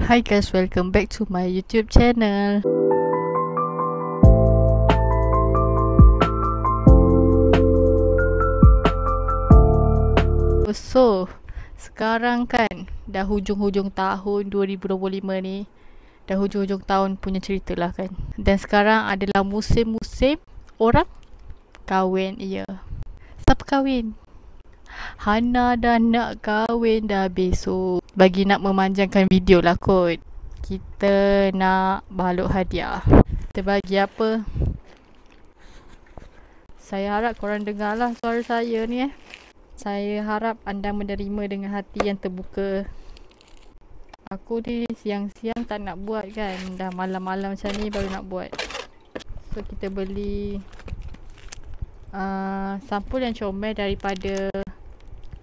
Hi guys, welcome back to my YouTube channel. So, sekarang kan dah hujung-hujung tahun 2025 ni. Dah hujung-hujung tahun punya cerita lah kan. Dan sekarang adalah musim-musim orang kahwin. Ya, siapa kahwin? Hana dah nak kahwin dah besok. Bagi nak memanjangkan video lah kot, kita nak balut hadiah. Kita bagi apa? Saya harap korang dengar lah suara saya ni Saya harap anda menerima dengan hati yang terbuka. Aku ni siang-siang tak nak buat kan. Dah malam-malam macam ni baru nak buat. So kita beli sampul yang comel daripada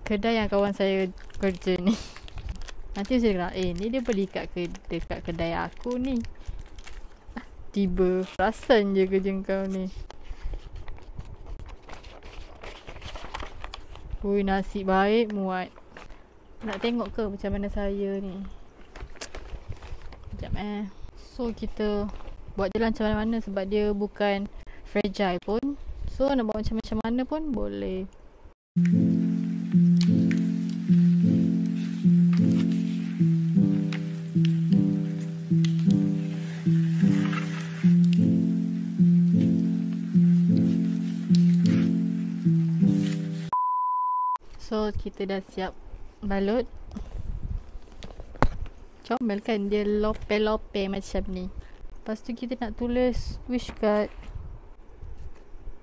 kedai yang kawan saya kerja ni. Nanti saya kata, ni dia beli dekat kedai aku ni. Tiba perasan je kerja kau ni. Ui, nasib baik muat. Nak tengok ke macam mana saya ni? Sekejap So kita buat je lah macam mana sebab dia bukan fragile pun. So nak buat macam mana pun boleh. So kita dah siap balut. Comel kan, dia lope-lope macam ni. Lepas tu kita nak tulis wish card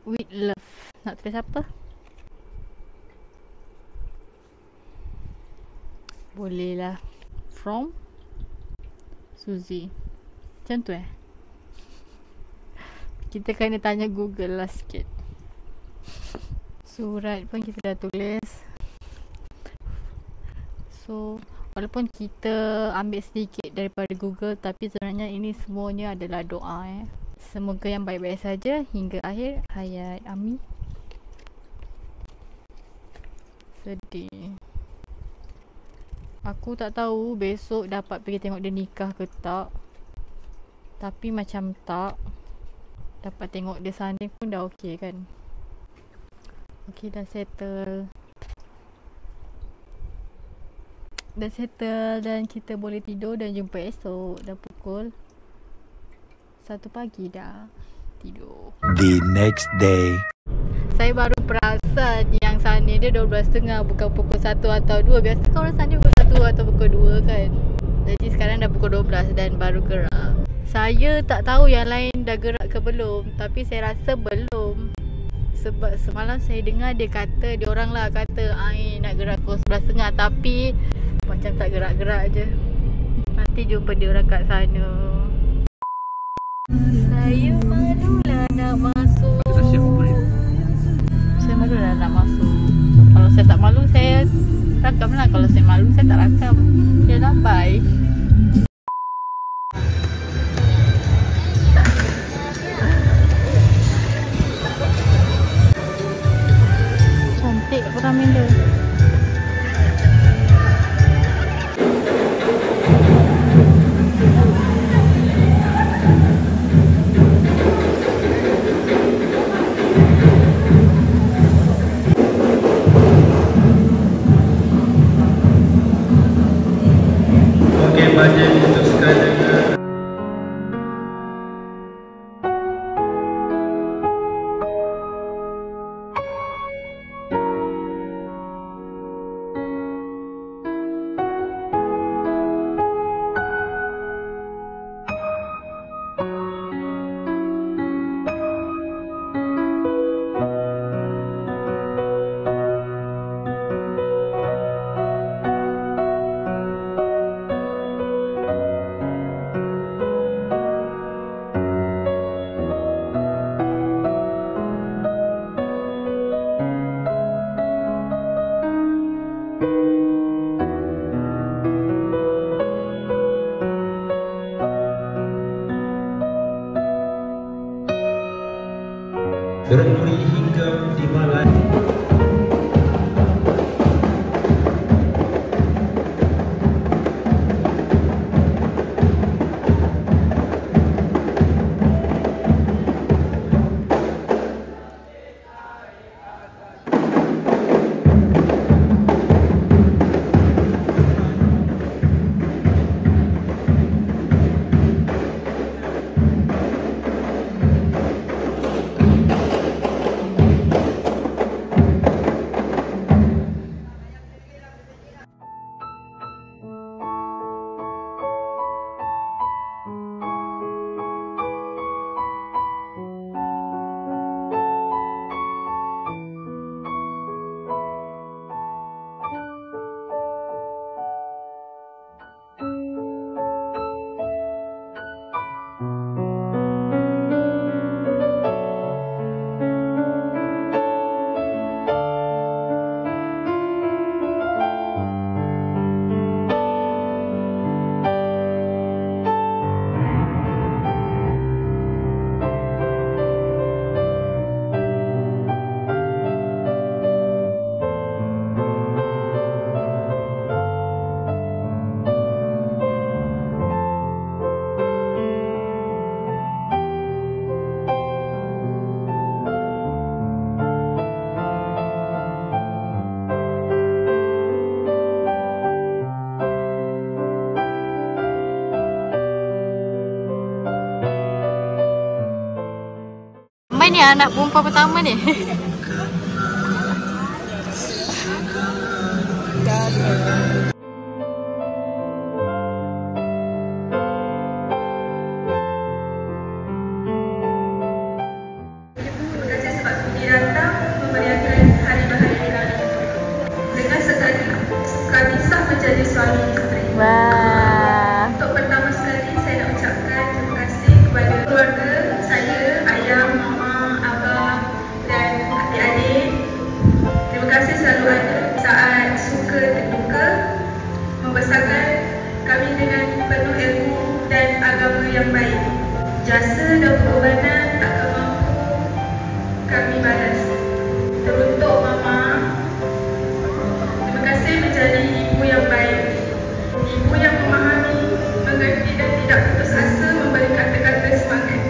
with love. Nak tulis apa? Boleh lah. From Suzy. Macam tu Kita kena tanya Google lah sikit. Surat pun kita dah tulis. So walaupun kita ambil sedikit daripada Google, tapi sebenarnya ini semuanya adalah doa Semoga yang baik-baik saja hingga akhir hayat. Amin. Sedih. Aku tak tahu besok dapat pergi tengok dia nikah ke tak. Tapi macam tak. Dapat tengok dia sanding pun dah okey kan. Okey, dah settle. Dah settle dan kita boleh tidur dan jumpa esok. Dah pukul 1 pagi dah. Tidur. The next day. Saya baru perasan yang sanding dia 12.30 bukan pukul 1 atau 2. Biasa kan orang sanding pukul 1 atau pukul 2 kan. Jadi sekarang dah pukul 12 dan baru gerak. Saya tak tahu yang lain dah gerak ke belum, tapi saya rasa belum. Sebab semalam saya dengar dia kata, dia orang lah kata nak gerak pukul 11.30, tapi macam tak gerak-gerak je. Nanti jumpa dia orang kat sana. Saya malulah nak masuk. Saya malulah nak masuk. Kalau saya tak malu, saya rakam lah. Kalau saya malu, saya tak rakam. Dia lambai. Cantik peramin dia. Bajet diputuskan dengan bermuli hingga di malam. ramai ni anak perempuan pertama ni. Wah. Untuk pertama sekali saya nak ucapkan terima kasih kepada keluarga saya, ayah, mama, abang dan adik-adik. Terima kasih selalu ada saat suka dan duka, membesarkan kami dengan penuh ilmu dan agama yang baik. Jasa dan pengorbanan takkan mampu kami balas. Teruntuk mama, terima kasih menjadi ibu yang baik. Ibu yang memahami, mengerti dan tidak putus asa memberi kata-kata semangat.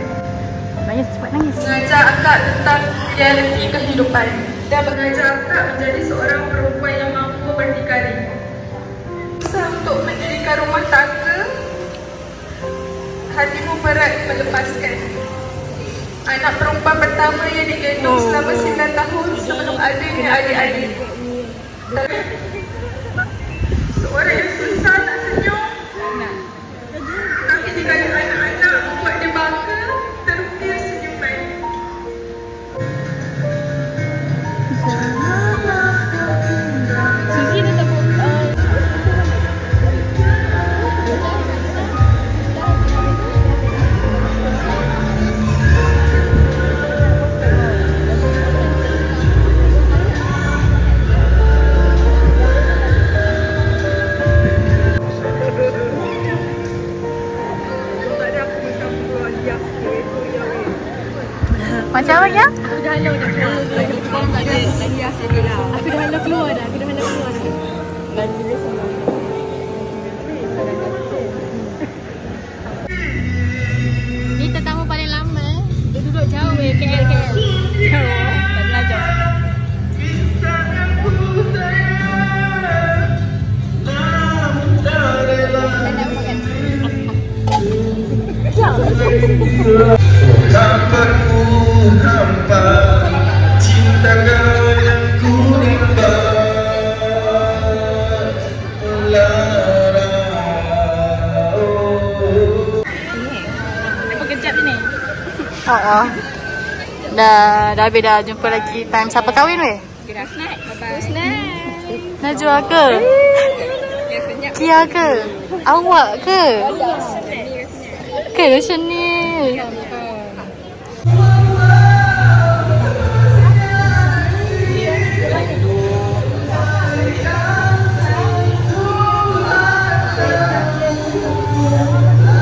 Nangis, cepat nangis. Mengajar akak tentang realiti kehidupan dan mengajar akak menjadi seorang perempuan yang mampu berdikari. Usaha untuk mendirikan rumah tangga, hatimu berat melepaskan. Anak perempuan pertama yang digendong selama 9 tahun sebelum adanya adik-adik. Seorang yang susah nak senyum, tapi jika ada anak-anak membuat dia bangga, terukir senyuman. Susi dah tak macam mana? Aku dah halau dah keluar. Aku dah halau keluar dah. Ni tetamu paling lama. Dia duduk jauh KL. Jauh. Tak belajar. Dapat ku hampa cinta kau yang ku rimba. Apa kejap ni? Dah habis dah. Jumpa lagi time siapa kahwin weh? Kira snack. Bye-bye. Snack. Najwa ke? Kia ke? Awak ke? Ke macam ni?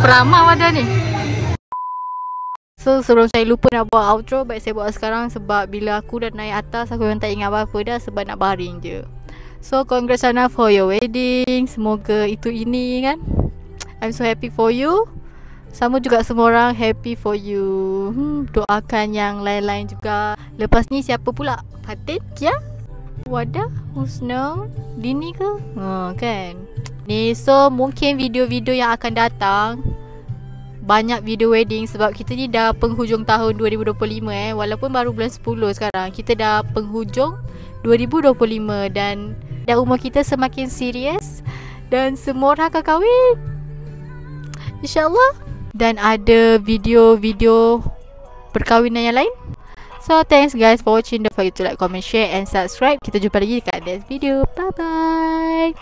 Peramah wadah ni. So sebelum saya lupa nak buat outro, baik saya buat sekarang sebab bila aku dah naik atas aku memang tak ingat apa-apa dah sebab nak baring je. So congrats Ana for your wedding. Semoga itu ini kan. I'm so happy for you. Sama juga semua orang happy for you. Doakan yang lain-lain juga. Lepas ni siapa pula? Fatin? Kia? Wadah? Husna? Dini ke? Kan? Ni so mungkin video-video yang akan datang banyak video wedding sebab kita ni dah penghujung tahun 2025 walaupun baru bulan 10 sekarang. Kita dah penghujung 2025 dan umur kita semakin serius dan semua orang akan kahwin InsyaAllah. Dan ada video-video perkahwinan yang lain. So thanks guys for watching. Don't forget to like, comment, share and subscribe. Kita jumpa lagi dekat next video. Bye bye.